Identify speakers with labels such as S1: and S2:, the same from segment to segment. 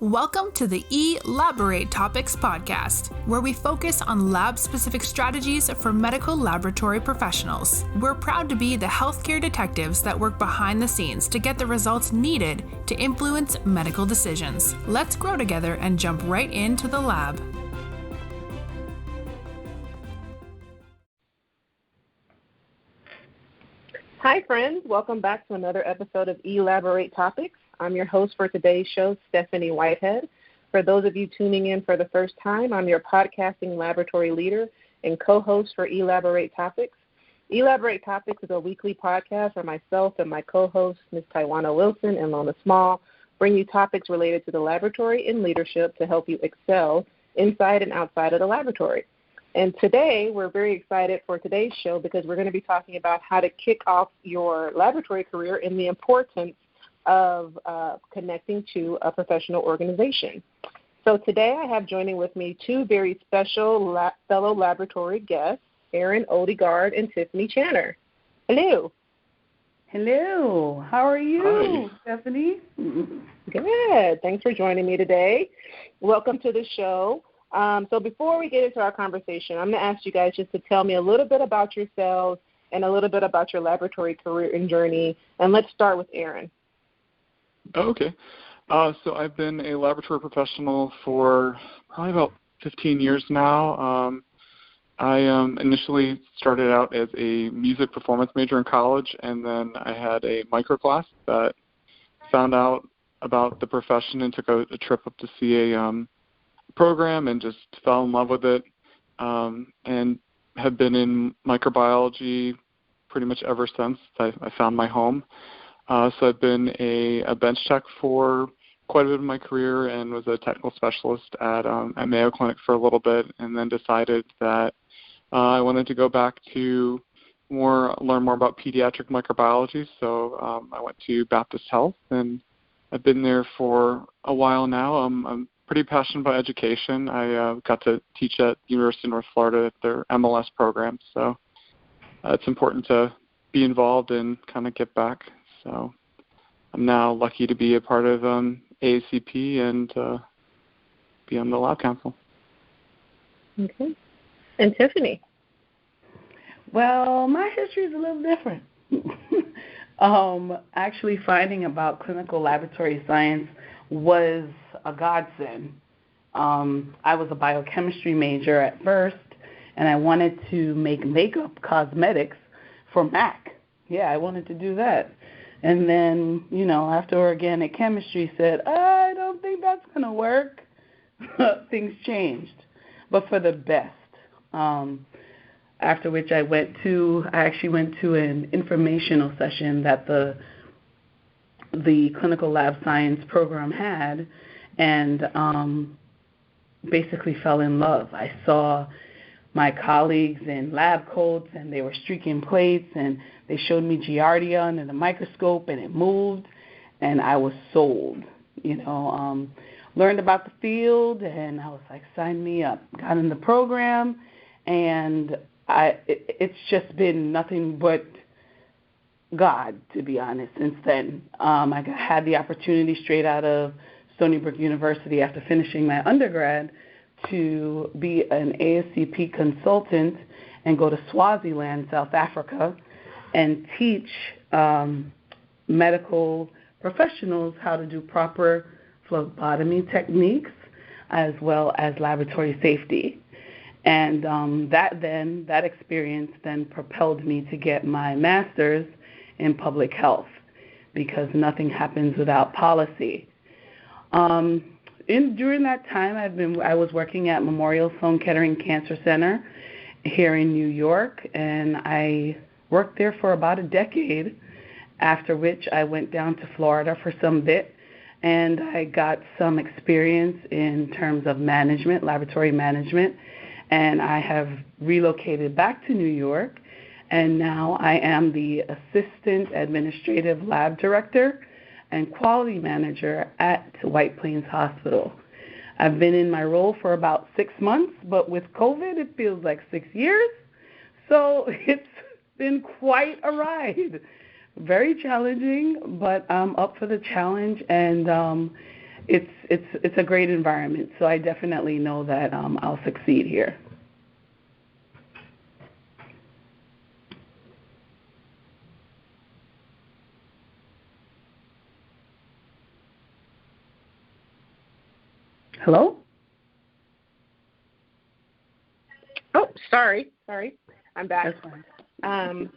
S1: Welcome to the Elaborate Topics podcast, where we focus on lab-specific strategies for medical laboratory professionals. We're proud to be the healthcare detectives that work behind the scenes to get the results needed to influence medical decisions. Let's grow together and jump right into the lab.
S2: Hi, friends. Welcome back to another episode of Elaborate Topics. I'm your host for today's show, Tiffany Whitehead. For those of you tuning in for the first time, I'm your podcasting laboratory leader and co-host for Elaborate Topics. Elaborate Topics is a weekly podcast where myself and my co-hosts, Ms. Taiwana Wilson and Lona Small, bring you topics related to the laboratory and leadership to help you excel inside and outside of the laboratory. And today, we're very excited for today's show because we're going to be talking about how to kick off your laboratory career and the importance of connecting to a professional organization. So today I have joining with me two very special fellow laboratory guests, Erin Odegard and Tiffany Channer. Hello.
S3: Hello. How are you, Stephanie?
S2: Good. Thanks for joining me today. Welcome to the show. So before we get into our conversation, I'm going to ask you guys just to tell me a little bit about yourselves and a little bit about your laboratory career and journey. And let's start with Erin.
S4: Okay. So I've been a laboratory professional for probably about 15 years now. I initially started out as a music performance major in college, and then I had a micro class that found out about the profession and took a trip up to see a program and just fell in love with it, and have been in microbiology pretty much ever since I found my home. So I've been a bench tech for quite a bit of my career and was a technical specialist at Mayo Clinic for a little bit, and then decided that I wanted to go back to learn more about pediatric microbiology. So I went to Baptist Health, and I've been there for a while now. I'm pretty passionate about education. I got to teach at University of North Florida at their MLS program, so it's important to be involved and kind of get back. So I'm now lucky to be a part of AACP and be on the lab council.
S2: Okay. And Tiffany?
S3: Well, my history is a little different. Actually finding about clinical laboratory science was a godsend. I was a biochemistry major at first, and I wanted to make makeup cosmetics for MAC. Yeah, I wanted to do that. And then, after organic chemistry said, I don't think that's going to work, things changed, but for the best. After which I actually went to an informational session that the clinical lab science program had, and basically fell in love. I saw my colleagues in lab coats, and they were streaking plates, and they showed me Giardia under the microscope, and it moved, and I was sold. Learned about the field, and I was like, sign me up. Got in the program, and it's just been nothing but God, to be honest, since then. I had the opportunity straight out of Stony Brook University after finishing my undergrad to be an ASCP consultant and go to Swaziland, South Africa, and teach medical professionals how to do proper phlebotomy techniques as well as laboratory safety. And that experience then propelled me to get my master's in public health, because nothing happens without policy. During that time, I was working at Memorial Sloan Kettering Cancer Center here in New York, and I worked there for about a decade, after which I went down to Florida for some bit, and I got some experience in terms of management, laboratory management, and I have relocated back to New York, and now I am the Assistant Administrative Lab Director and Quality Manager at White Plains Hospital. I've been in my role for about 6 months, but with COVID, it feels like 6 years. So it's been quite a ride. Very challenging, but I'm up for the challenge, and it's a great environment. So I definitely know that I'll succeed here. Hello?
S2: Oh, sorry. I'm back.
S3: That's fine.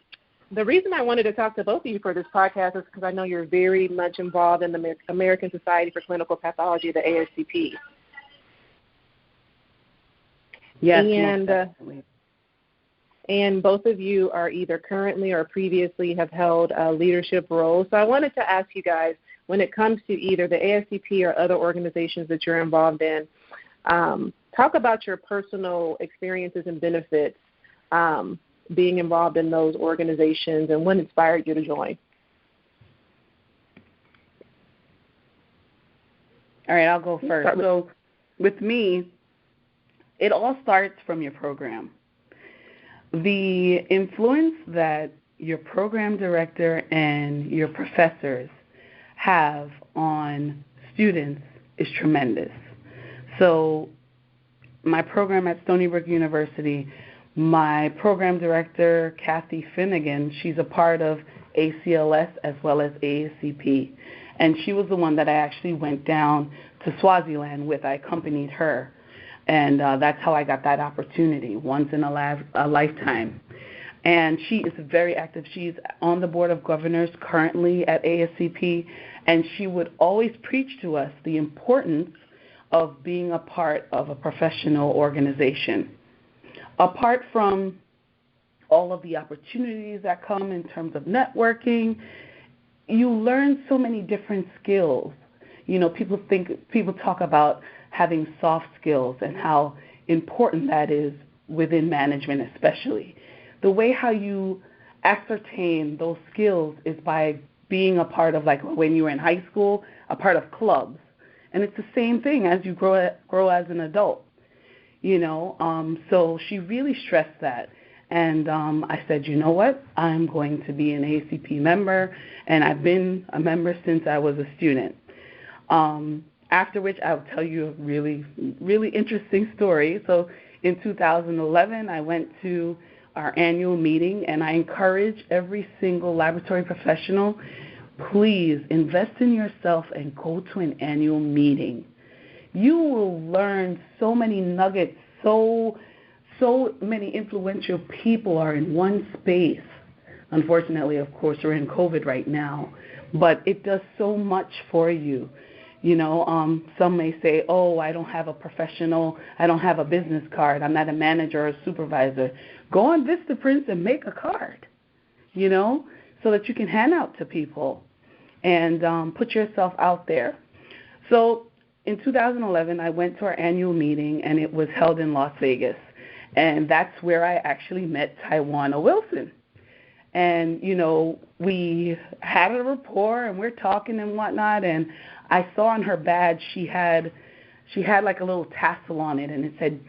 S2: The reason I wanted to talk to both of you for this podcast is because I know you're very much involved in the American Society for Clinical Pathology, the ASCP.
S3: Yes,
S2: and both of you are either currently or previously have held leadership roles. So I wanted to ask you guys, when it comes to either the ASCP or other organizations that you're involved in, talk about your personal experiences and benefits being involved in those organizations and what inspired you to join.
S3: All right, I'll go first. So with me, it all starts from your program. The influence that your program director and your professors have on students is tremendous. So my program at Stony Brook University, my program director, Kathy Finnegan, she's a part of ACLS as well as ASCP. And she was the one that I actually went down to Swaziland with. I accompanied her. And that's how I got that opportunity, once in a lifetime. And she is very active. She's on the Board of Governors currently at ASCP. And she would always preach to us the importance of being a part of a professional organization. Apart from all of the opportunities that come in terms of networking, you learn so many different skills. You know, people talk about having soft skills and how important that is within management especially. The way how you ascertain those skills is by being a part of, like when you were in high school, a part of clubs. And it's the same thing as you grow as an adult. You know, so she really stressed that. And I said, you know what, I'm going to be an ACP member, and I've been a member since I was a student. After which I'll tell you a really, really interesting story. So in 2011, I went to our annual meeting, and I encourage every single laboratory professional, please invest in yourself and go to an annual meeting. You will learn so many nuggets, so many influential people are in one space. Unfortunately, of course, we're in COVID right now, but it does so much for you. You know, some may say, oh, I don't have a business card, I'm not a manager or a supervisor. Go on Vistaprint and make a card, you know, so that you can hand out to people and put yourself out there. So in 2011, I went to our annual meeting, and it was held in Las Vegas. And that's where I actually met Tawana Wilson. And, you know, we had a rapport, and we're talking and whatnot, and I saw on her badge she had like a little tassel on it, and it said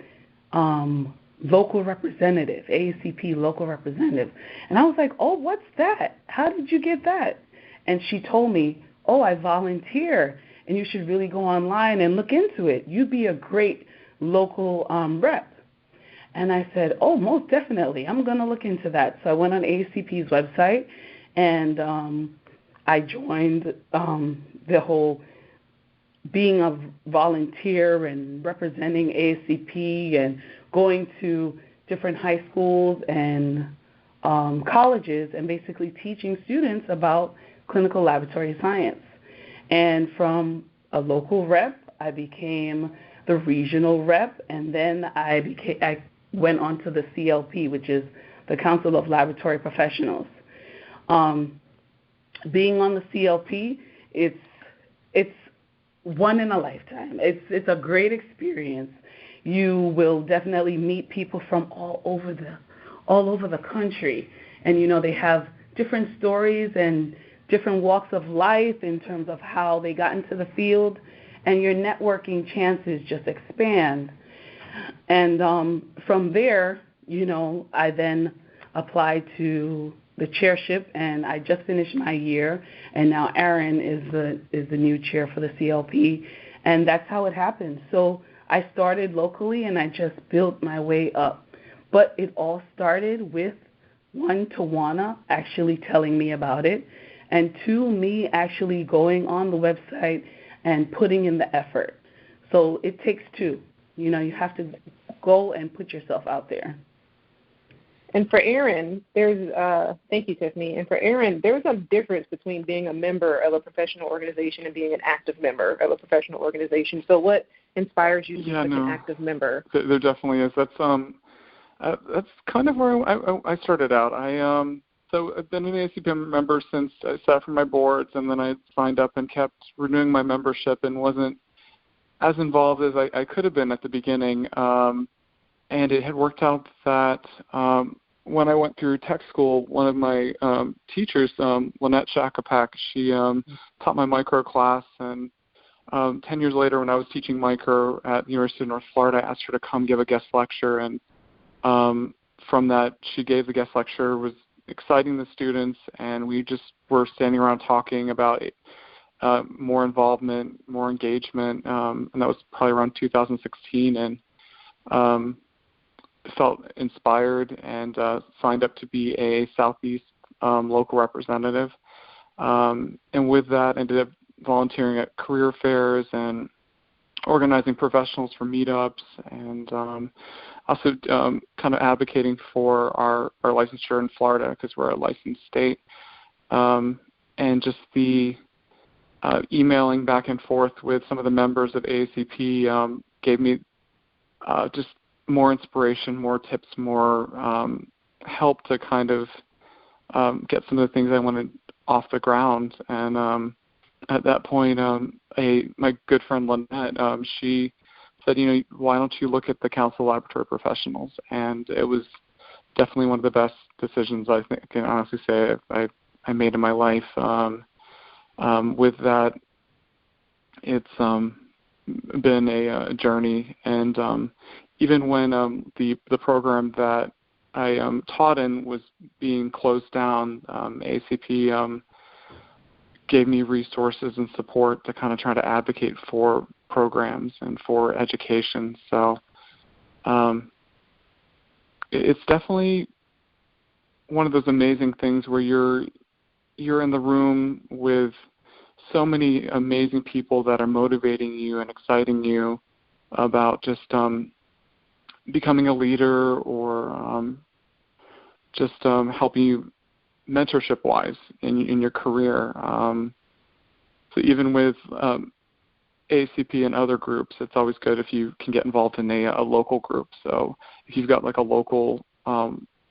S3: local representative, AACP local representative. And I was like, oh, what's that? How did you get that? And she told me, oh, I volunteer, and you should really go online and look into it. You'd be a great local rep. And I said, oh, most definitely. I'm going to look into that. So I went on AACP's website, and I joined the whole being a volunteer and representing AACP and going to different high schools and colleges and basically teaching students about clinical laboratory science. And from a local rep, I became the regional rep, and then I went on to the CLP, which is the Council of Laboratory Professionals. Being on the CLP, it's one in a lifetime. It's a great experience. You will definitely meet people from all over the country, and you know they have different stories and different walks of life in terms of how they got into the field, and your networking chances just expand. And from there, you know, I then applied to the chairship, and I just finished my year, and now Aaron is the new chair for the CLP, And that's how it happened. So I started locally, and I just built my way up. But it all started with, one, Tawana actually telling me about it, and two, me actually going on the website and putting in the effort. So it takes two. You know, you have to go and put yourself out there.
S2: And for Aaron, thank you, Tiffany. And for Aaron, there's a difference between being a member of a professional organization and being an active member of a professional organization. So what inspires you to be an active member?
S4: There definitely is. That's kind of where I started out. So I've been an ACP member since I sat for my boards, and then I signed up and kept renewing my membership and wasn't as involved as I could have been at the beginning. And it had worked out that when I went through tech school, one of my teachers, Lynette Shakapak, she taught my micro class. And 10 years later, when I was teaching micro at the University of North Florida, I asked her to come give a guest lecture. And from that, she gave the guest lecture, was exciting the students, and we just were standing around talking about more involvement, more engagement, and that was probably around 2016, and felt inspired and signed up to be a Southeast local representative. And with that, ended up volunteering at career fairs and organizing professionals for meetups, and also kind of advocating for our licensure in Florida because we're a licensed state. And just the emailing back and forth with some of the members of AACP gave me just more inspiration, more tips, more help to kind of get some of the things I wanted off the ground. And at that point, my good friend Lynette, she said, why don't you look at the Council of Laboratory Professionals? And it was definitely one of the best decisions I think I can honestly say I made in my life. With that, it's been a journey, and even when the program that I taught in was being closed down, ACP gave me resources and support to kind of try to advocate for programs and for education. So it's definitely one of those amazing things where you're in the room with so many amazing people that are motivating you and exciting you about just becoming a leader or just helping you mentorship-wise in your career. So even with AACP and other groups, it's always good if you can get involved in a local group. So if you've got like a local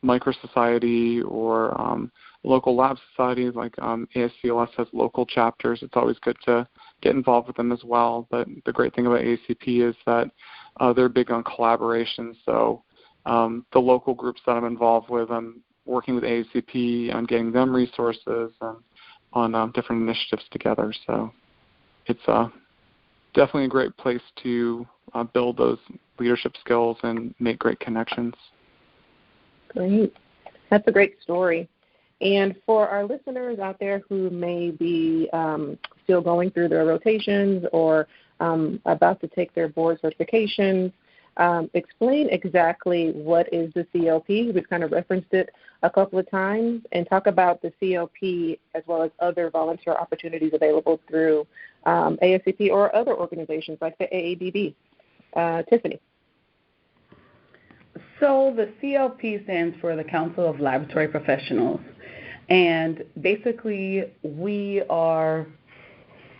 S4: micro society or local lab societies like ASCLS has local chapters, it's always good to get involved with them as well. But the great thing about AACP is that they're big on collaboration. So the local groups that I'm involved with, I'm working with AACP on getting them resources and on different initiatives together. So it's definitely a great place to build those leadership skills and make great connections.
S2: Great. That's a great story. And for our listeners out there who may be still going through their rotations or about to take their board certifications, explain exactly what is the CLP. We've kind of referenced it a couple of times, and talk about the CLP as well as other volunteer opportunities available through ASCP or other organizations like the AABB. Tiffany.
S3: So the CLP stands for the Council of Laboratory Professionals, and basically we're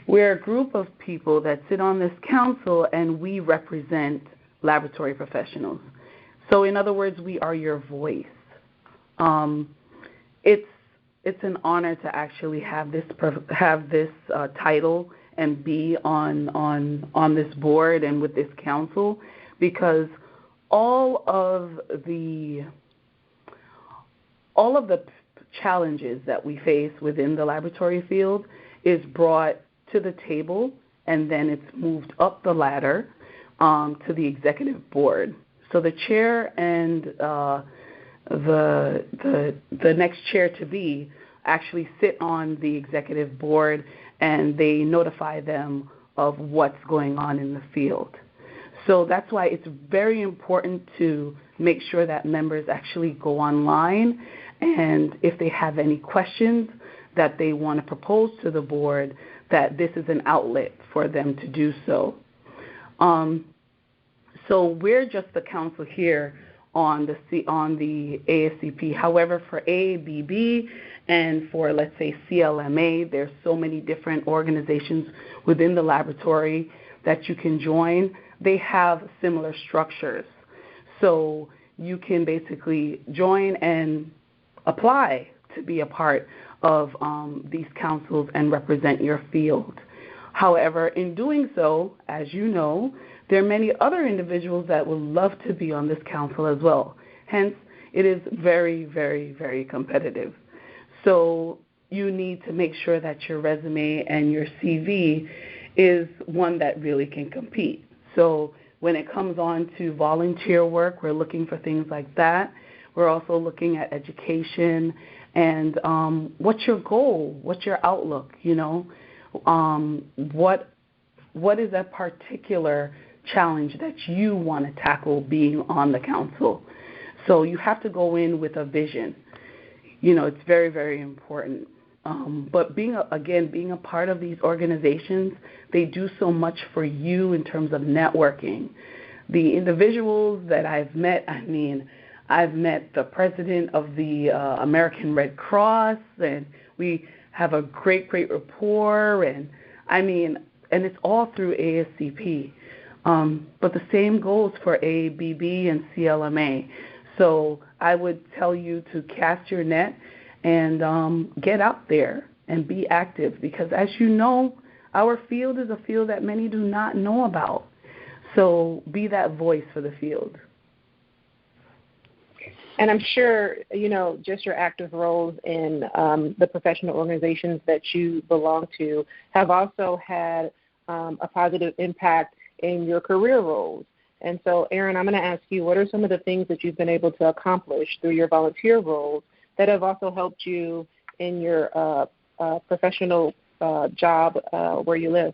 S3: a group of people that sit on this council, and we represent laboratory professionals. So in other words, we are your voice. It's an honor to actually have this title and be on this board and with this council, because all of the challenges that we face within the laboratory field is brought to the table, and then it's moved up the ladder to the executive board. So the chair and the next chair to be actually sit on the executive board, and they notify them of what's going on in the field. So that's why it's very important to make sure that members actually go online, and if they have any questions that they want to propose to the board, that this is an outlet for them to do so. So we're just the council here on the ASCP. However, for AABB and for, let's say, CLMA, there's so many different organizations within the laboratory that you can join. They have similar structures. So you can basically join and apply to be a part of these councils and represent your field. However, in doing so, as you know, there are many other individuals that would love to be on this council as well. Hence, it is very, very, very competitive. So you need to make sure that your resume and your CV is one that really can compete. So when it comes on to volunteer work, we're looking for things like that. We're also looking at education and what's your goal? What's your outlook? What is a particular challenge that you want to tackle being on the council? So you have to go in with a vision. It's very, very important. But being a part of these organizations, they do so much for you in terms of networking. The individuals that I've met, I've met the president of the American Red Cross, and we have a great, great rapport, and it's all through ASCP. But the same goes for AABB and CLMA. So I would tell you to cast your net and get out there and be active, because as you know, our field is a field that many do not know about. So be that voice for the field.
S2: And I'm sure, just your active roles in the professional organizations that you belong to have also had a positive impact in your career roles. And so, Aaron, I'm going to ask you, what are some of the things that you've been able to accomplish through your volunteer roles that have also helped you in your professional job where you live?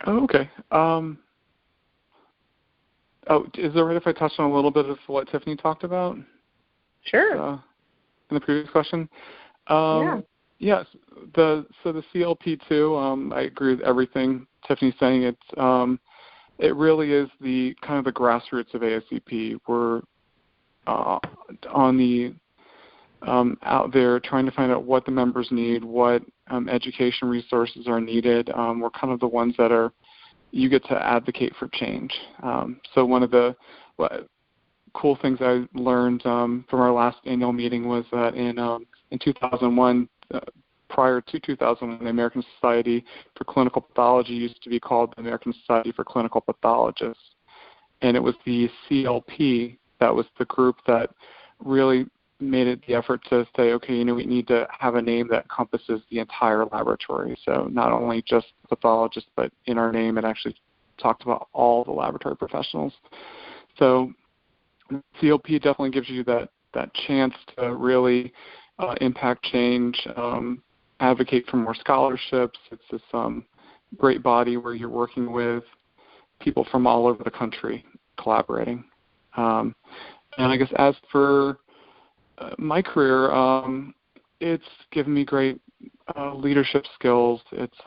S4: Oh, okay. Is it right if I touch on a little bit of what Tiffany talked about?
S2: Sure.
S4: In the previous question?
S2: Yeah.
S4: Yes. The CLP2, I agree with everything Tiffany's saying. It really is the kind of the grassroots of ASCP. We're on the out there trying to find out what the members need, what education resources are needed. We're kind of the ones that you get to advocate for change. So one of the cool things I learned from our last annual meeting was that in 2001, prior to 2001, the American Society for Clinical Pathology used to be called the American Society for Clinical Pathologists. And it was the CLP that was the group that really made it the effort to say, okay, we need to have a name that encompasses the entire laboratory. So not only just pathologists, but in our name it actually talked about all the laboratory professionals. So CLP definitely gives you that chance to really impact change, advocate for more scholarships. It's this great body where you're working with people from all over the country collaborating. And I guess as for my career, it's given me great leadership skills. It's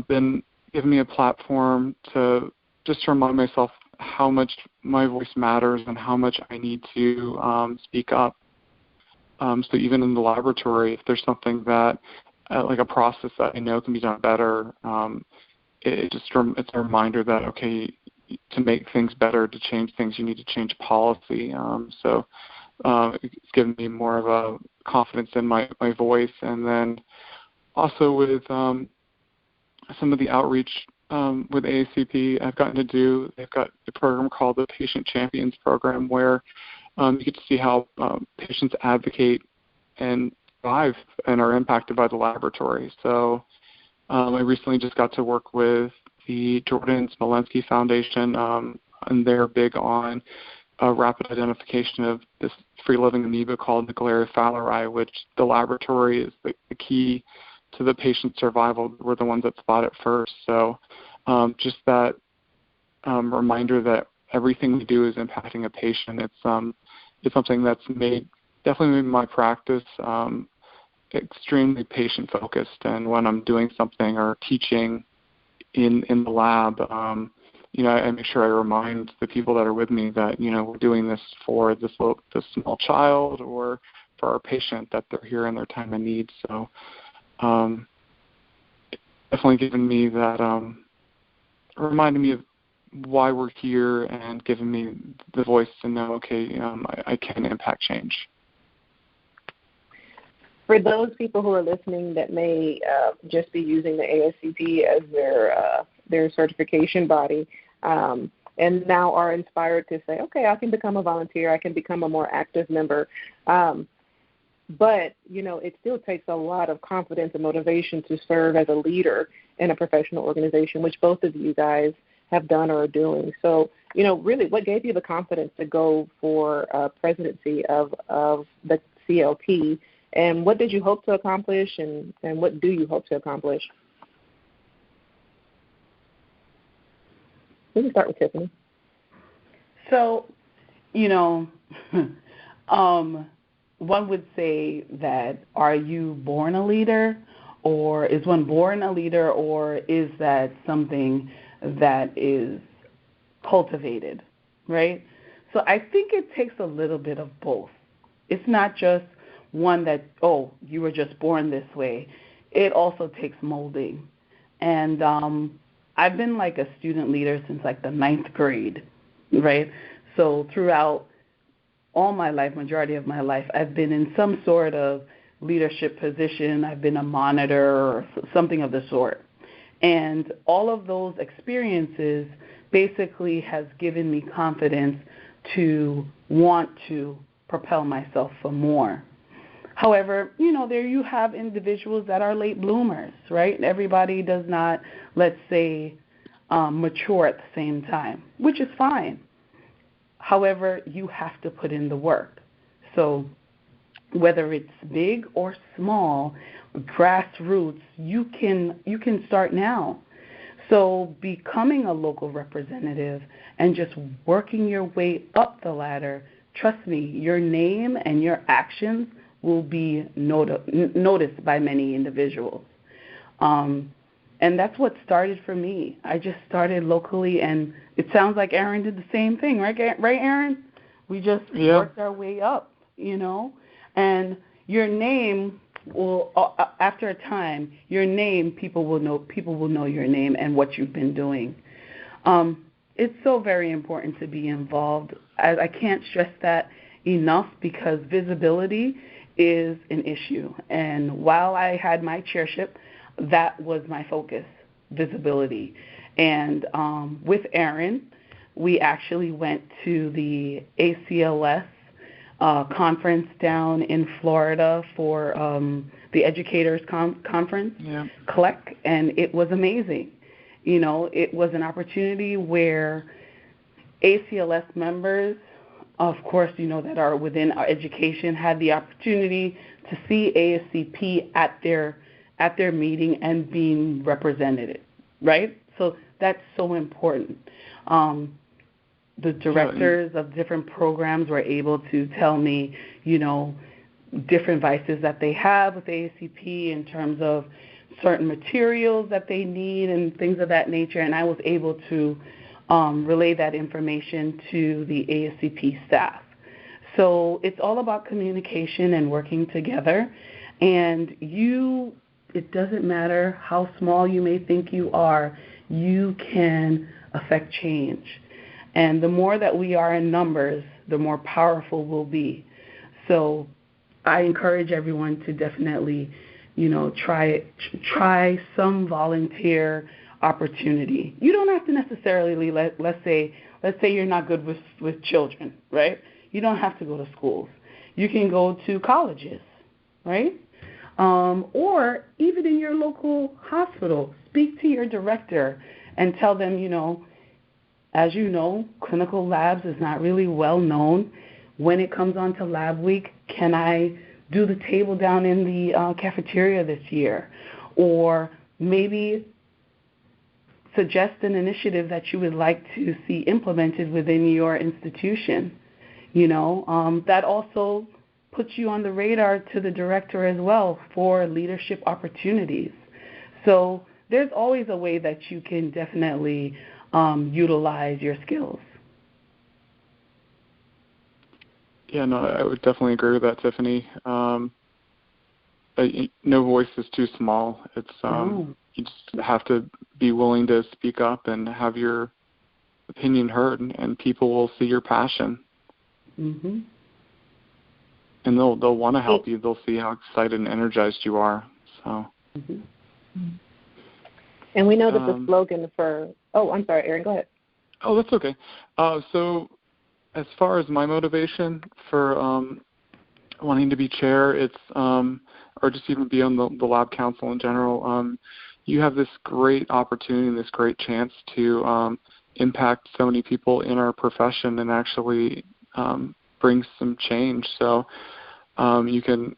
S4: been giving me a platform to just remind myself how much my voice matters and how much I need to speak up. So even in the laboratory, if there's something that, like a process that I know can be done better, it's a reminder that, okay, to make things better, to change things, you need to change policy. So it's given me more of a confidence in my voice. And then also with some of the outreach with AACP I've gotten to do, they've got a program called the Patient Champions Program where you get to see how patients advocate and thrive and are impacted by the laboratory. So I recently just got to work with the Jordan Smolensky Foundation, and they're big on rapid identification of this free-living amoeba called Naegleria fowleri, which the laboratory is the key to the patient's survival, we're the ones that spot it first. So just that reminder that everything we do is impacting a patient. It's something that's definitely made my practice extremely patient focused. And when I'm doing something or teaching in the lab, I make sure I remind the people that are with me that we're doing this for this small child or for our patient, that they're here in their time of need. So definitely given me that, reminding me of why we're here and giving me the voice to know, okay, I can impact change.
S2: For those people who are listening that may just be using the ASCP as their certification body, and now are inspired to say, okay, I can become a volunteer, I can become a more active member, but it still takes a lot of confidence and motivation to serve as a leader in a professional organization, which both of you guys have done or are doing. So, really, what gave you the confidence to go for presidency of the CLP? And what did you hope to accomplish, and what do you hope to accomplish? We can start with Tiffany.
S3: So, one would say that, are you born a leader, or is one born a leader, or is that something that is cultivated, right? So I think it takes a little bit of both. It's not just one that, you were just born this way. It also takes molding. And I've been like a student leader since like the 9th grade, right? So throughout all my life, majority of my life, I've been in some sort of leadership position. I've been a monitor or something of the sort. And all of those experiences basically has given me confidence to want to propel myself for more. However, there you have individuals that are late bloomers, right? Everybody does not, let's say, mature at the same time, which is fine. However, you have to put in the work. So whether it's big or small, grassroots, you can start now. So becoming a local representative and just working your way up the ladder, trust me, your name and your actions will be noticed by many individuals. And that's what started for me. I just started locally, and it sounds like Aaron did the same thing, right, Aaron? We just worked our way up, and your name will, after a time, people will know your name and what you've been doing. It's so very important to be involved. I can't stress that enough, because visibility is an issue. And while I had my chairship, that was my focus, visibility. And with Aaron, we actually went to the ACLS conference down in Florida for the Educators Conference, CLEC, and it was amazing. It was an opportunity where ACLS members, of course, that are within our education, had the opportunity to see ASCP at their meeting and being represented, right? So that's so important. The directors of different programs were able to tell me, different vices that they have with ASCP in terms of certain materials that they need and things of that nature, and I was able to relay that information to the ASCP staff. So it's all about communication and working together, and it doesn't matter how small you may think you are, you can affect change. And the more that we are in numbers, the more powerful we'll be. So I encourage everyone to definitely, try some volunteer opportunity. You don't have to necessarily, let's say you're not good with children, right? You don't have to go to schools. You can go to colleges, right? Or even in your local hospital, speak to your director and tell them, as you know, clinical labs is not really well known. When it comes on to lab week, can I do the table down in the cafeteria this year? or maybe suggest an initiative that you would like to see implemented within your institution. That also puts you on the radar to the director as well for leadership opportunities. So there's always a way that you can definitely utilize your skills.
S4: Yeah, no, I would definitely agree with that, Tiffany. No voice is too small. It's you just have to be willing to speak up and have your opinion heard, and people will see your passion.
S3: Mm-hmm.
S4: And they'll want to help you. They'll see how excited and energized you are. So.
S3: Mm-hmm.
S2: And we know that the slogan for I'm sorry, Aaron, go ahead.
S4: Oh, that's okay. So as far as my motivation for wanting to be chair, it's or just even be on the lab council in general, you have this great opportunity and this great chance to impact so many people in our profession and actually bring some change. So you can,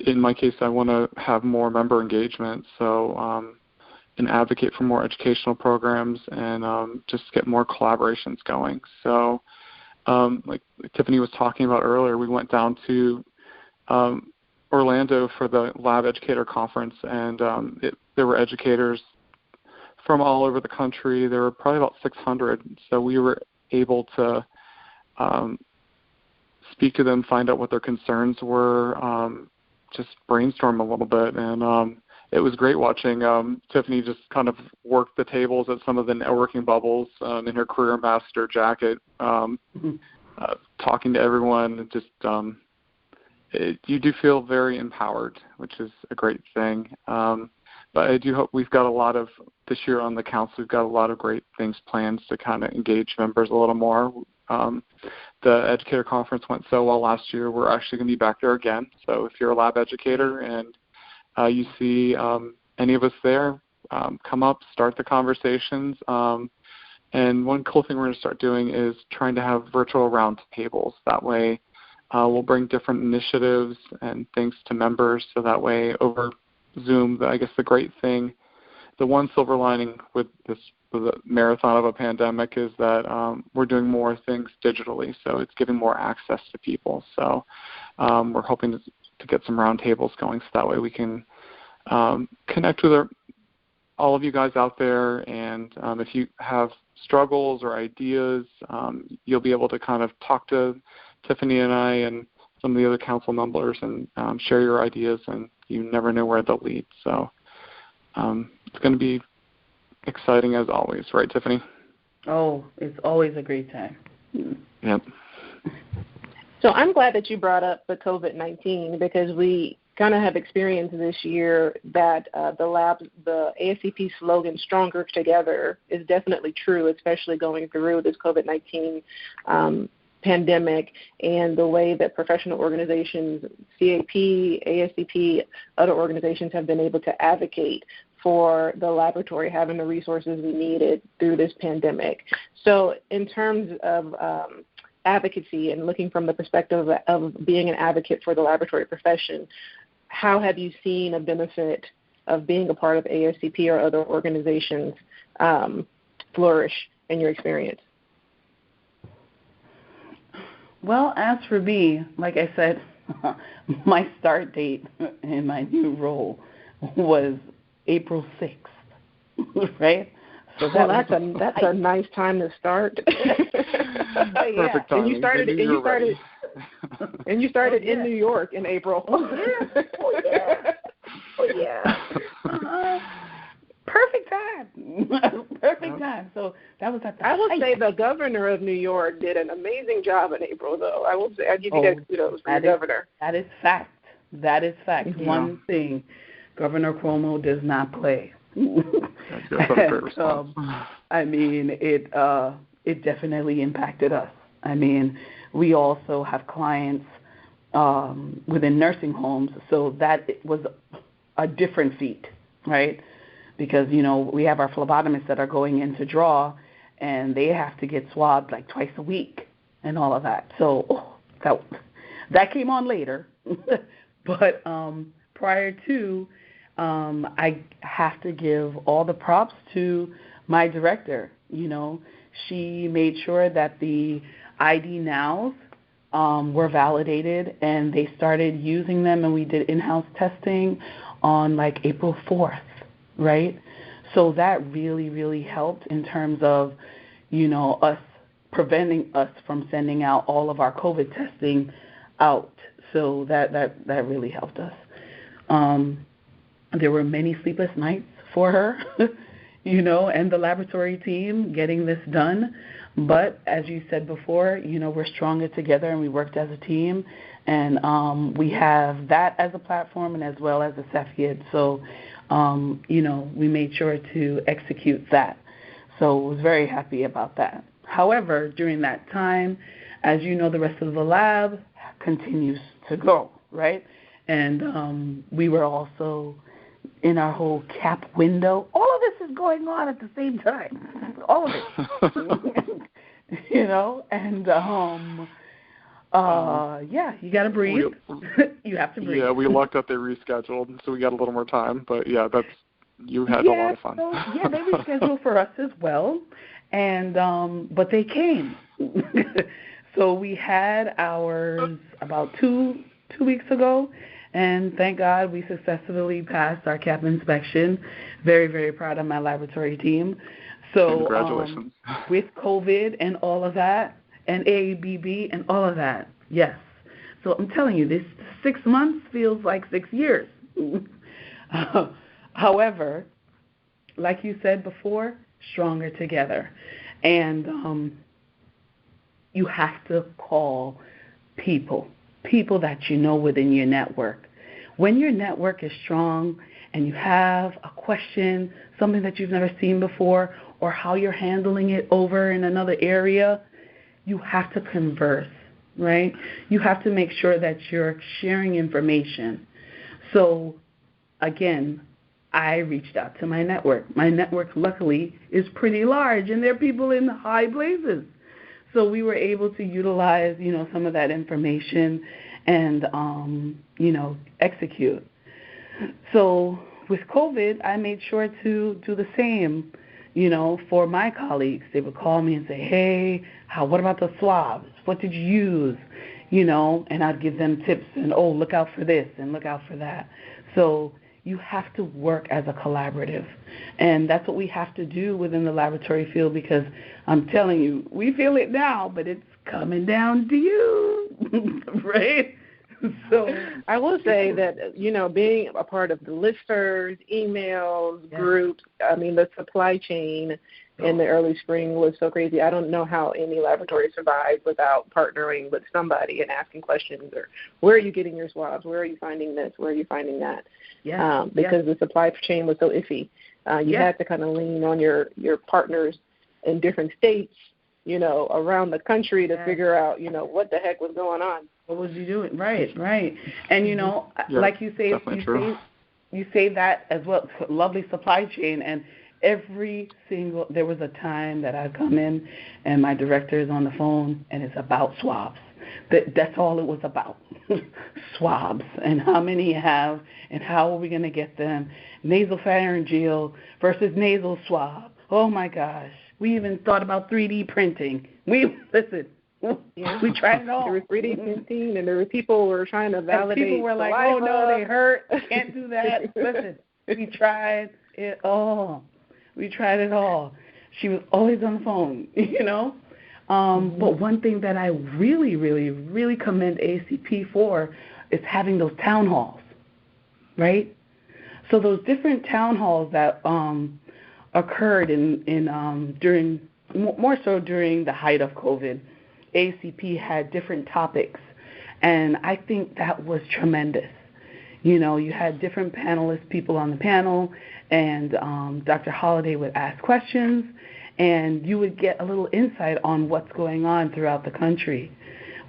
S4: in my case, I want to have more member engagement, so and advocate for more educational programs and just get more collaborations going. So like Tiffany was talking about earlier, we went down to Orlando for the Lab Educator Conference, and there were educators from all over the country. There were probably about 600, so we were able to speak to them, find out what their concerns were, just brainstorm a little bit, and it was great watching Tiffany just kind of work the tables at some of the networking bubbles in her career ambassador jacket, talking to everyone. Just you do feel very empowered, which is a great thing. But I do hope we've got a lot of, this year on the council, we've got a lot of great things planned to kind of engage members a little more. The educator conference went so well last year, we're actually going to be back there again. So if you're a lab educator and you see any of us there, come up, start the conversations. And one cool thing we're going to start doing is trying to have virtual round tables. That way we'll bring different initiatives and things to members, so that way over Zoom, I guess the great thing, the one silver lining with this with the marathon of a pandemic is that we're doing more things digitally, so it's giving more access to people. So we're hoping to get some round tables going, so that way we can connect with all of you guys out there, and if you have struggles or ideas, you'll be able to kind of talk to Tiffany and I and some of the other council members and share your ideas, and you never know where they'll lead. So it's going to be exciting as always, right, Tiffany?
S3: Oh, it's always a great time.
S4: Yep.
S2: So I'm glad that you brought up the COVID-19, because we kind of have experienced this year that the ASCP slogan, Stronger Together, is definitely true, especially going through this COVID-19 pandemic, and the way that professional organizations, CAP, ASCP, other organizations have been able to advocate for the laboratory having the resources we needed through this pandemic. So in terms of advocacy and looking from the perspective of being an advocate for the laboratory profession, how have you seen a benefit of being a part of ASCP or other organizations flourish in your experience?
S3: Well, as for me, like I said, my start date in my new role was April 6th, right? So
S2: that's a nice time to start.
S4: Perfect time.
S2: And you started in New York in April.
S3: Oh yeah. Perfect time. Perfect time. So that was at the
S2: I will say the governor of New York did an amazing job in April, though. I will say, I'll give you that kudos for the governor.
S3: That is fact. That is fact.
S2: Mm-hmm.
S3: One thing, Governor Cuomo does not play.
S4: That's a great response.
S3: I mean, it definitely impacted us. I mean, we also have clients within nursing homes, so that was a different feat, right? Because, we have our phlebotomists that are going in to draw, and they have to get swabbed like twice a week and all of that. So that came on later. But prior to, I have to give all the props to my director. She made sure that the ID nows were validated, and they started using them, and we did in-house testing on like April 4th, right? So that really, really helped in terms of, us preventing us from sending out all of our COVID testing out. So that really helped us. There were many sleepless nights for her, and the laboratory team getting this done. But as you said before, we're stronger together, and we worked as a team. And we have that as a platform and as well as a Cepheid. So, we made sure to execute that. So I was very happy about that. However, during that time, as you know, the rest of the lab continues to grow, right? And we were also in our whole cap window. All of this is going on at the same time. All of it. And you got to breathe. You have to breathe.
S4: Yeah, we lucked out they rescheduled, so we got a little more time. But yeah, you had a lot of fun.
S3: They rescheduled for us as well, and but they came. So we had ours about two weeks ago, and thank God we successfully passed our cap inspection. Very, very proud of my laboratory team. So
S4: congratulations.
S3: With COVID and all of that, and AABB and all of that, yes. So I'm telling you, this 6 months feels like 6 years. However, like you said before, stronger together. And you have to call people that you know within your network. When your network is strong and you have a question, something that you've never seen before, or how you're handling it over in another area, you have to converse, right? You have to make sure that you're sharing information. So, again, I reached out to my network. My network, luckily, is pretty large, and there are people in high places. So we were able to utilize, some of that information and, execute. So with COVID, I made sure to do the same, for my colleagues. They would call me and say, hey, what about the swabs? What did you use? And I'd give them tips and, look out for this and look out for that. So you have to work as a collaborative. And that's what we have to do within the laboratory field, because I'm telling you, we feel it now, but it's coming down to you, right? So
S2: I will say that, being a part of the listservs, emails, groups, the supply chain in the early spring was so crazy. I don't know how any laboratory survived without partnering with somebody and asking questions, or where are you getting your swabs? Where are you finding this? Where are you finding that? Because the supply chain was so iffy. You had to kind of lean on your partners in different states, around the country to figure out, what the heck was going on.
S3: What was he doing? Right. And, like you say, you say that as well, lovely supply chain. And there was a time that I'd come in and my director is on the phone and it's about swabs. That's all it was about. Swabs and how many you have and how are we going to get them. Nasopharyngeal versus nasal swab. Oh, my gosh. We even thought about 3D printing. We tried it all.
S2: There was 3D printing, and there were people who were trying to validate.
S3: And people were like, oh, no, they hurt. Can't do that. Listen, we tried it all. She was always on the phone, But one thing that I really, really, really commend ACP for is having those town halls, right? So those different town halls that occurred during more so during the height of COVID, ACP had different topics, and I think that was tremendous. You had different panelists, people on the panel, and Dr. Holliday would ask questions, and you would get a little insight on what's going on throughout the country,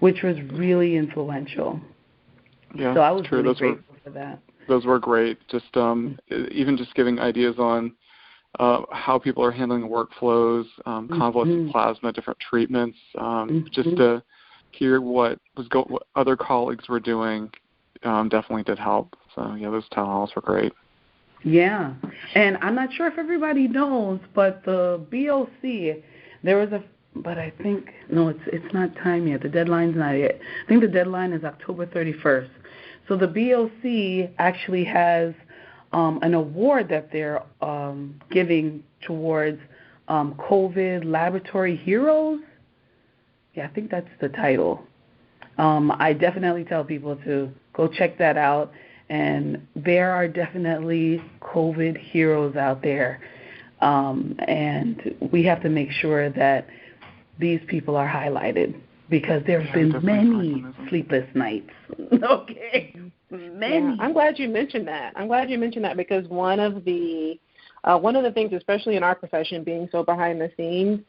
S3: which was really influential.
S4: Yeah,
S3: so I was
S4: true.
S3: really grateful for that.
S4: Those were great. Just even just giving ideas on how people are handling workflows, convalescent plasma, different treatments, just to hear what other colleagues were doing definitely did help. So, yeah, those town halls were great.
S3: Yeah, and I'm not sure if everybody knows, but the BOC, there was but I think, no, it's not time yet. The deadline's not yet. I think the deadline is October 31st. So the BOC actually has an award that they're giving towards COVID laboratory heroes. Yeah, I think that's the title. I definitely tell people to go check that out. And there are definitely COVID heroes out there. And we have to make sure that these people are highlighted because there have been many sleepless nights. Okay? Many.
S2: Yeah, I'm glad you mentioned that because one of the things, especially in our profession, being so behind the scenes,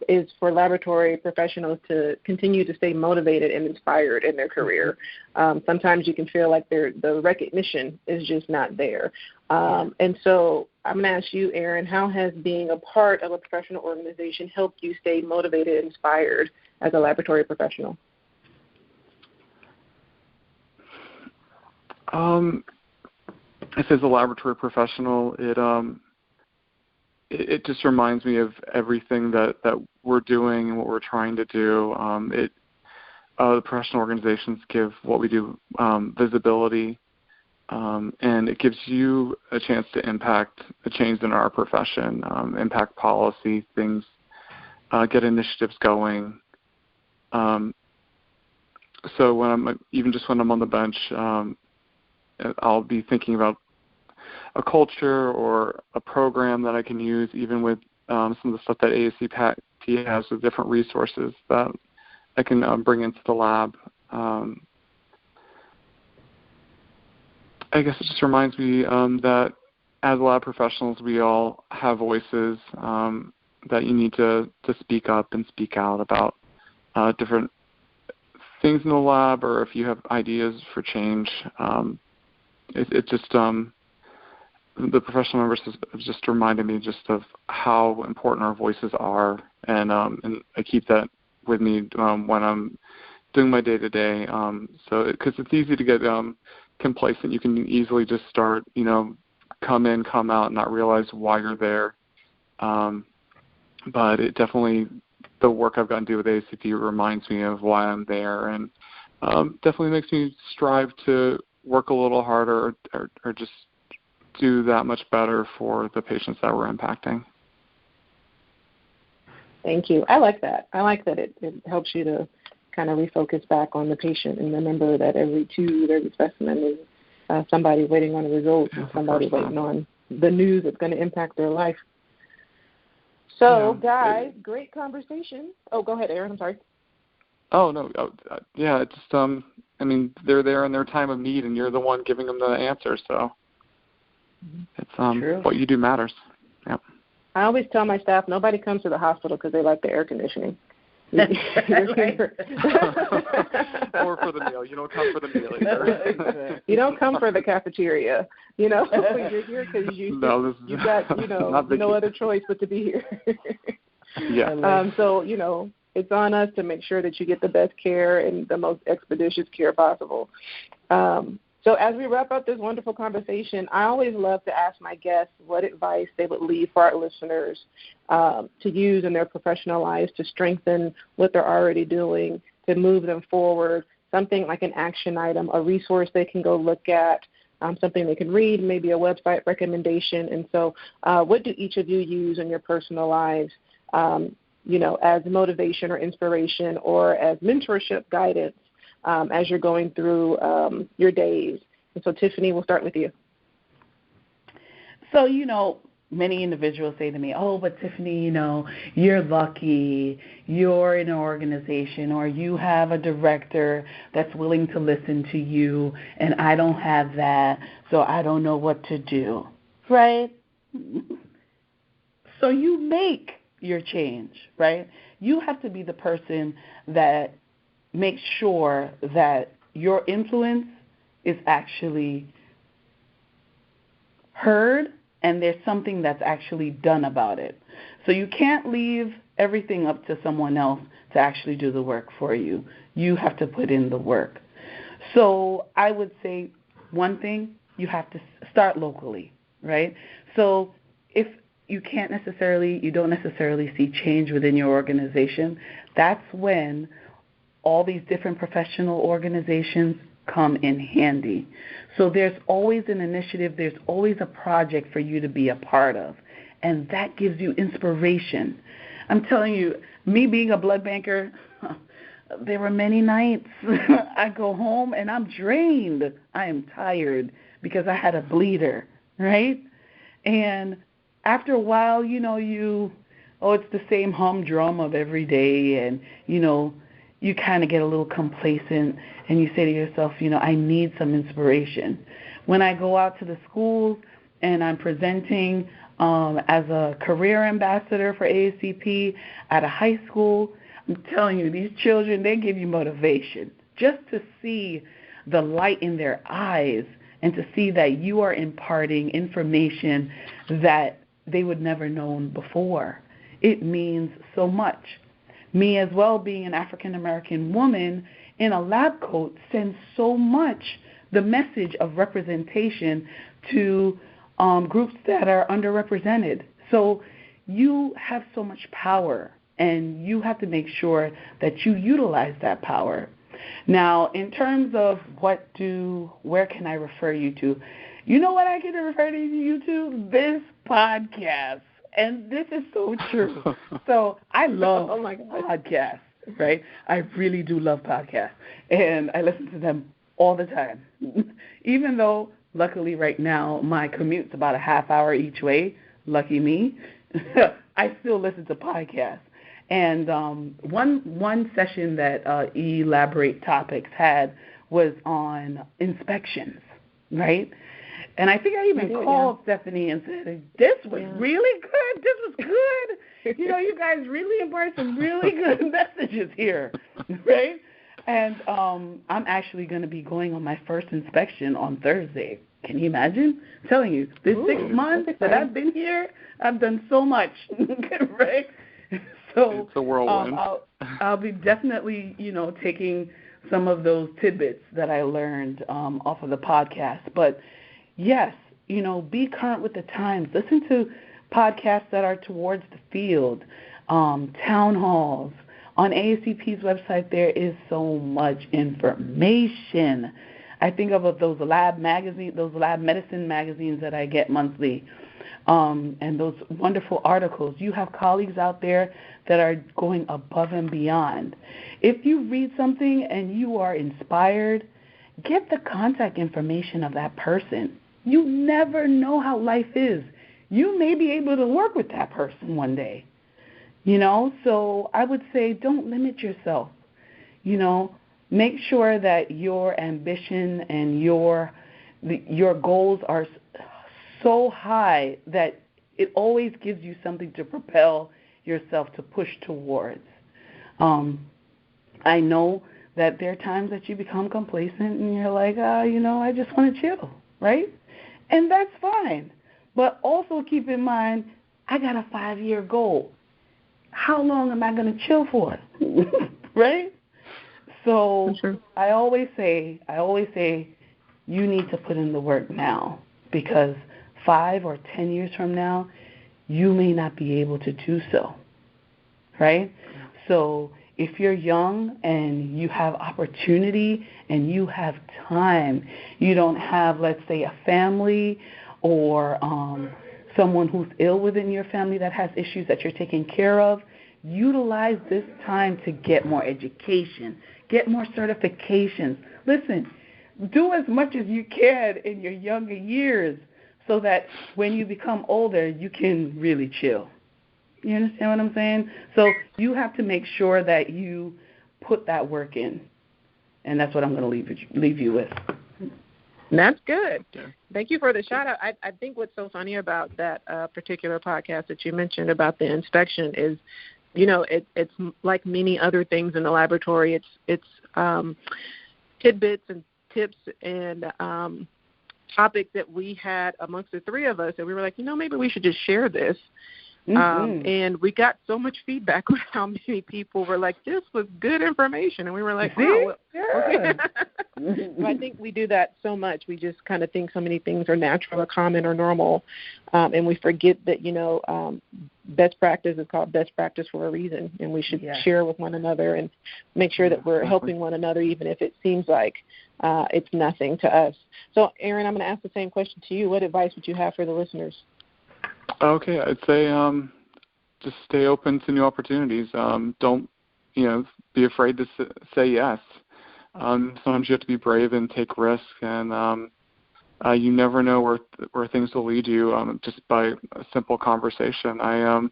S2: is for laboratory professionals to continue to stay motivated and inspired in their career. Sometimes you can feel like the recognition is just not there. And so I'm going to ask you, Aaron, how has being a part of a professional organization helped you stay motivated and inspired as a laboratory professional?
S4: As a laboratory professional, it just reminds me of everything that we're doing and what we're trying to do. The professional organizations give what we do visibility, and it gives you a chance to impact a change in our profession, impact policy, things, get initiatives going. So when I'm on the bench, I'll be thinking about a culture or a program that I can use, even with some of the stuff that AACP has with different resources that I can bring into the lab. I guess it just reminds me that as lab professionals, we all have voices that you need to speak up and speak out about different things in the lab, or if you have ideas for change. It just the professional members have just reminded me just of how important our voices are, and I keep that with me when I'm doing my day-to-day. So because it's easy to get complacent, you can easily just start, come in, come out, and not realize why you're there. But it definitely, the work I've gotten to do with AACP reminds me of why I'm there, and definitely makes me strive to work a little harder or just do that much better for the patients that we're impacting.
S2: Thank you. I like that. It helps you to kind of refocus back on the patient and remember that every tube, every specimen is somebody waiting on a result and somebody waiting on the news that's going to impact their life. So, guys, great conversation. Oh, go ahead, Aaron. I'm sorry.
S4: Oh, no. Yeah, it's just, they're there in their time of need, and you're the one giving them the answer, so it's
S3: True.
S4: What you do matters. Yeah.
S2: I always tell my staff, nobody comes to the hospital because they like the air conditioning.
S3: Right.
S4: Or for the meal. You don't come for the meal either.
S2: You don't come for the cafeteria. You're here because you've got no other choice but to be here.
S4: Yeah.
S2: So it's on us to make sure that you get the best care and the most expeditious care possible. So as we wrap up this wonderful conversation, I always love to ask my guests what advice they would leave for our listeners to use in their professional lives to strengthen what they're already doing, to move them forward, something like an action item, a resource they can go look at, something they can read, maybe a website recommendation. And so what do each of you use in your personal lives, as motivation or inspiration or as mentorship guidance as you're going through your days? And so, Tiffany, we'll start with you.
S3: So, many individuals say to me, oh, but Tiffany, you're lucky, you're in an organization, or you have a director that's willing to listen to you, and I don't have that, so I don't know what to do, right? So you make your change, right? You have to be the person that makes sure that your influence is actually heard and there's something that's actually done about it. So you can't leave everything up to someone else to actually do the work for you. You have to put in the work. So I would say one thing, you have to start locally, right? So if you don't necessarily see change within your organization, that's when all these different professional organizations come in handy. So there's always an initiative, there's always a project for you to be a part of, and that gives you inspiration. I'm telling you, me being a blood banker, there were many nights I go home and I'm drained. I am tired because I had a bleeder, right? And after a while, it's the same humdrum of every day, and, you kind of get a little complacent and you say to yourself, I need some inspiration. When I go out to the schools and I'm presenting as a career ambassador for AACP at a high school, I'm telling you, these children, they give you motivation just to see the light in their eyes and to see that you are imparting information that they would never known before. It means so much. Me as well, being an African-American woman in a lab coat, sends so much the message of representation to groups that are underrepresented. So you have so much power, and you have to make sure that you utilize that power. Now, in terms of where can I refer you to? You know what I can refer you to? This podcast. And this is so true. So I love podcasts, right? I really do love podcasts. And I listen to them all the time. Even though, luckily right now, my commute's about a half hour each way, lucky me, I still listen to podcasts. And one session that Elaborate Topics had was on inspections, right? And I think I even called Tiffany and said, this was really good. This was good. You guys really imparted some really good messages here, right? And I'm actually going to be going on my first inspection on Thursday. Can you imagine? I'm telling you, this 6 months that I've been here, I've done so much, right? So
S4: it's a whirlwind.
S3: I'll be definitely, taking some of those tidbits that I learned off of the podcast. But yes, be current with the times. Listen to podcasts that are towards the field, town halls. On AACP's website, there is so much information. I think of those lab medicine magazines that I get monthly, and those wonderful articles. You have colleagues out there that are going above and beyond. If you read something and you are inspired, get the contact information of that person. You never know how life is. You may be able to work with that person one day. So I would say don't limit yourself. Make sure that your ambition and your goals are so high that it always gives you something to propel yourself to push towards. I know that there are times that you become complacent and you're like, I just want to chill, right? And that's fine. But also keep in mind, I got a 5-year goal. How long am I going to chill for? Right? So sure. I always say you need to put in the work now, because 5 or 10 years from now, you may not be able to do so. Right? So if you're young and you have opportunity and you have time, you don't have, let's say, a family or someone who's ill within your family that has issues that you're taking care of, utilize this time to get more education, get more certifications. Listen, do as much as you can in your younger years so that when you become older, you can really chill. You understand what I'm saying? So you have to make sure that you put that work in. And that's what I'm going to leave you with.
S2: That's good. Thank you for the shout out. I think what's so funny about that particular podcast that you mentioned about the inspection is, it's like many other things in the laboratory. It's tidbits and tips and topics that we had amongst the three of us, and we were like, maybe we should just share this And we got so much feedback with how many people were like, this was good information. And we were like, wow. Okay. So I think we do that so much. We just kind of think so many things are natural or common or normal. And we forget that, best practice is called best practice for a reason. And we should share with one another and make sure that we're helping one another, even if it seems like it's nothing to us. So, Aaron, I'm going to ask the same question to you. What advice would you have for the listeners?
S4: Okay, I'd say just stay open to new opportunities. Don't, be afraid to say yes. Sometimes you have to be brave and take risks, and you never know where things will lead you just by a simple conversation. I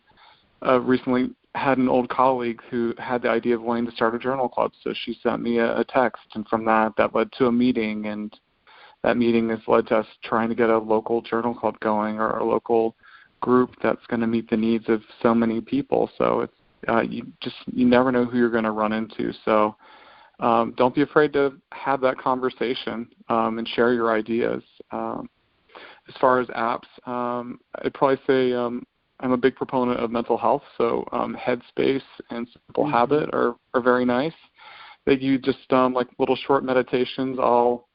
S4: recently had an old colleague who had the idea of wanting to start a journal club, so she sent me a text, and from that led to a meeting, and that meeting has led to us trying to get a local journal club going, or a local group that's going to meet the needs of so many people. So it's you never know who you're going to run into. So don't be afraid to have that conversation and share your ideas. As far as apps, I'd probably say I'm a big proponent of mental health. So Headspace and Simple Habit are very nice. They do just like little short meditations. I'll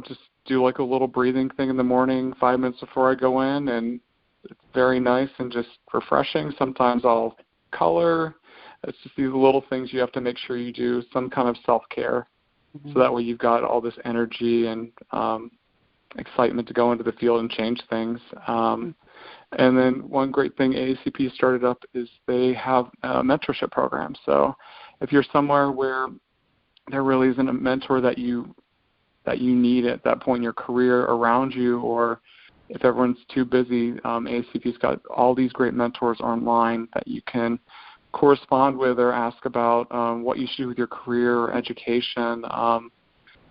S4: just do like a little breathing thing in the morning 5 minutes before I go in, and it's very nice and just refreshing. Sometimes I'll color. It's just these little things you have to make sure you do some kind of self-care, so that way you've got all this energy and excitement to go into the field and change things. And then one great thing AACP started up is they have a mentorship program. So if you're somewhere where there really isn't a mentor that you need at that point in your career around you, or if everyone's too busy, AACP's got all these great mentors online that you can correspond with or ask about what you should do with your career or education.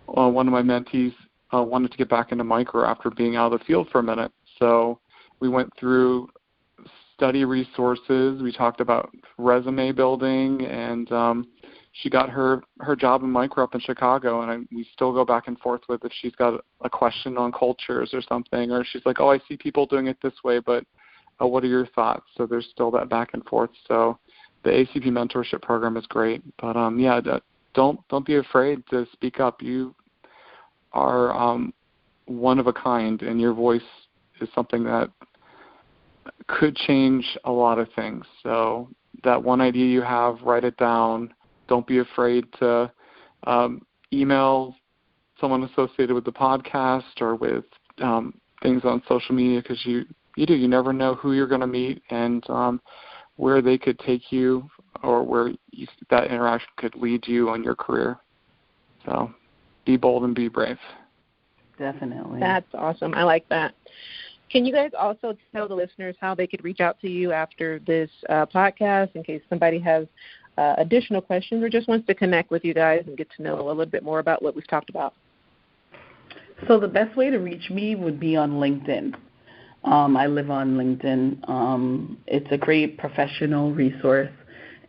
S4: One of my mentees wanted to get back into micro after being out of the field for a minute. So we went through study resources. We talked about resume building, and she got her job in micro up in Chicago, and we still go back and forth with if she's got a question on cultures or something, or she's like, oh, I see people doing it this way, but what are your thoughts? So there's still that back and forth. So the ACP mentorship program is great, but don't be afraid to speak up. You are one of a kind, and your voice is something that could change a lot of things. So that one idea you have, write it down. Don't be afraid to email someone associated with the podcast or with things on social media, because you never know who you're going to meet and where they could take you, or where that interaction could lead you on your career. So be bold and be brave.
S3: Definitely.
S2: That's awesome. I like that. Can you guys also tell the listeners how they could reach out to you after this podcast, in case somebody has additional questions or just wants to connect with you guys and get to know a little bit more about what we've talked about?
S3: So the best way to reach me would be on LinkedIn. I live on LinkedIn. It's a great professional resource,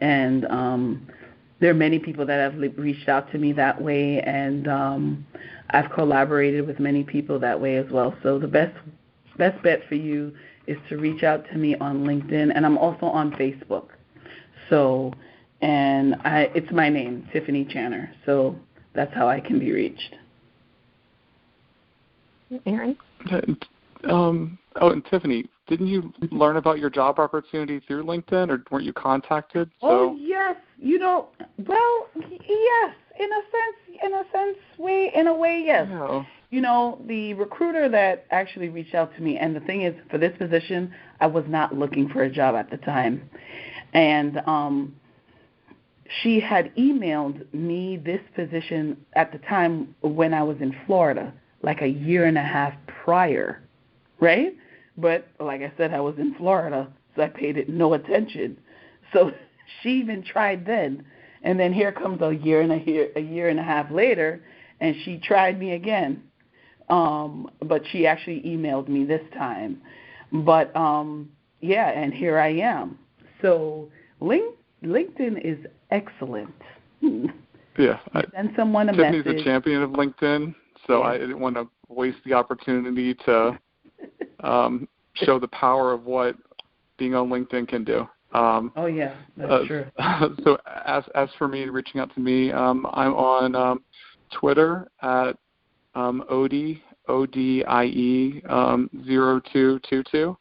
S3: and there are many people that have reached out to me that way, and I've collaborated with many people that way as well. So the best bet for you is to reach out to me on LinkedIn, and I'm also on Facebook. So, and it's my name, Tiffany Channer. So that's how I can be reached.
S2: Aaron?
S4: And Tiffany, didn't you learn about your job opportunity through LinkedIn, or weren't you contacted?
S3: Oh, yes. Yes. In a way, yes.
S4: Oh.
S3: The recruiter that actually reached out to me, and the thing is, for this position, I was not looking for a job at the time. And she had emailed me this position at the time when I was in Florida, like a year and a half prior, right? But like I said, I was in Florida, so I paid it no attention. So she even tried then. And then here comes a year and a half later, and she tried me again. But she actually emailed me this time. But, and here I am. So LinkedIn is excellent.
S4: Yeah.
S3: Send someone a
S4: Tiffany's
S3: message.
S4: a champion of LinkedIn, so I didn't want to waste the opportunity to show the power of what being on LinkedIn can do.
S3: Oh yeah, that's true.
S4: So as for me, reaching out to me, I'm on Twitter at Odie, ODIE 0222.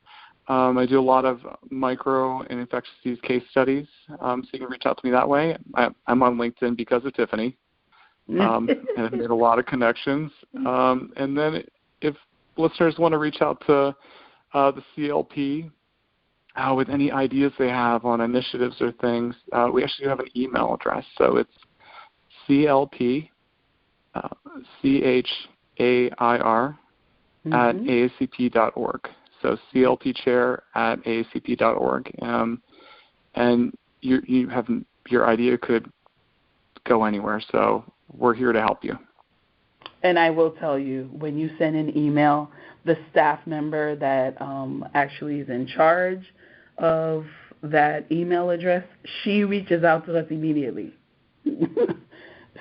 S4: I do a lot of micro and infectious disease case studies, so you can reach out to me that way. I'm on LinkedIn because of Tiffany, and I've made a lot of connections. And then if listeners want to reach out to the CLP with any ideas they have on initiatives or things, we actually have an email address. So it's CLP, CHAIR, at AACP.org. So CLPchair@AACP.org. And you have your idea could go anywhere. So we're here to help you.
S3: And I will tell you, when you send an email, the staff member that actually is in charge of that email address, she reaches out to us immediately.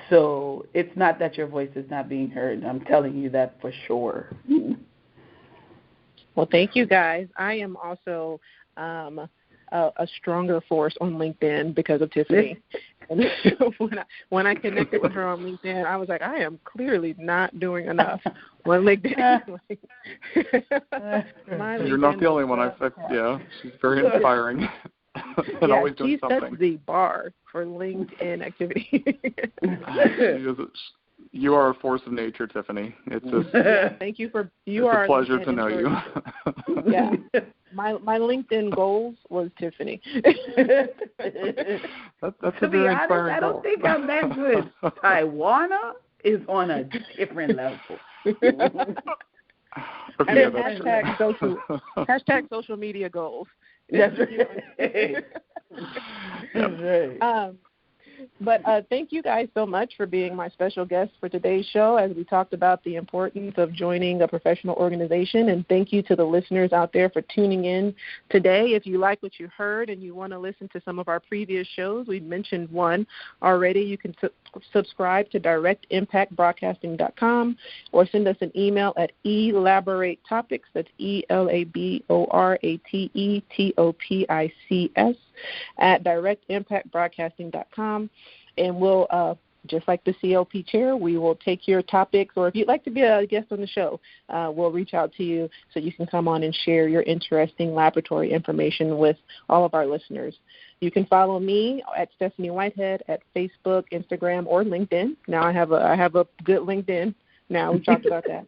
S3: So it's not that your voice is not being heard. I'm telling you that for sure.
S2: Well, thank you, guys. I am also a stronger force on LinkedIn because of Tiffany. And when I connected with her on LinkedIn, I was like, I am clearly not doing enough on LinkedIn.
S4: You're not the only one. She's very inspiring. And always doing something.
S2: She sets the bar for LinkedIn activity.
S4: You are a force of nature, Tiffany. It's just
S2: thank you for
S4: it's a pleasure to know you.
S2: Yeah. My LinkedIn goals was Tiffany.
S4: That's a very inspiring
S3: I don't think I'm that good. Taiwana is on a different level.
S2: Hashtag social media goals.
S3: That's right. That's right.
S2: But thank you guys so much for being my special guest for today's show as we talked about the importance of joining a professional organization. And thank you to the listeners out there for tuning in today. If you like what you heard and you want to listen to some of our previous shows, we've mentioned one already. You can subscribe to directimpactbroadcasting.com or send us an email at elaboratetopics. That's ELABORATETOPICS at directimpactbroadcasting.com. And we'll, just like the CLP chair, we will take your topics, or if you'd like to be a guest on the show, we'll reach out to you so you can come on and share your interesting laboratory information with all of our listeners. You can follow me at Stephanie Whitehead at Facebook, Instagram, or LinkedIn. Now I have a good LinkedIn. Now we talked about that.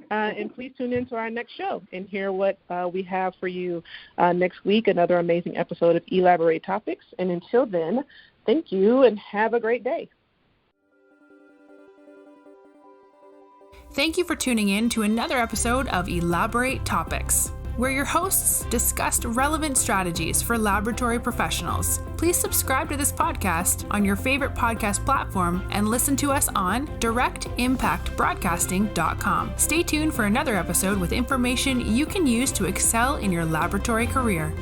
S2: And please tune in to our next show and hear what we have for you next week, another amazing episode of Elaborate Topics. And until then, thank you and have a great day.
S1: Thank you for tuning in to another episode of Elaborate Topics, where your hosts discussed relevant strategies for laboratory professionals. Please subscribe to this podcast on your favorite podcast platform and listen to us on directimpactbroadcasting.com. Stay tuned for another episode with information you can use to excel in your laboratory career.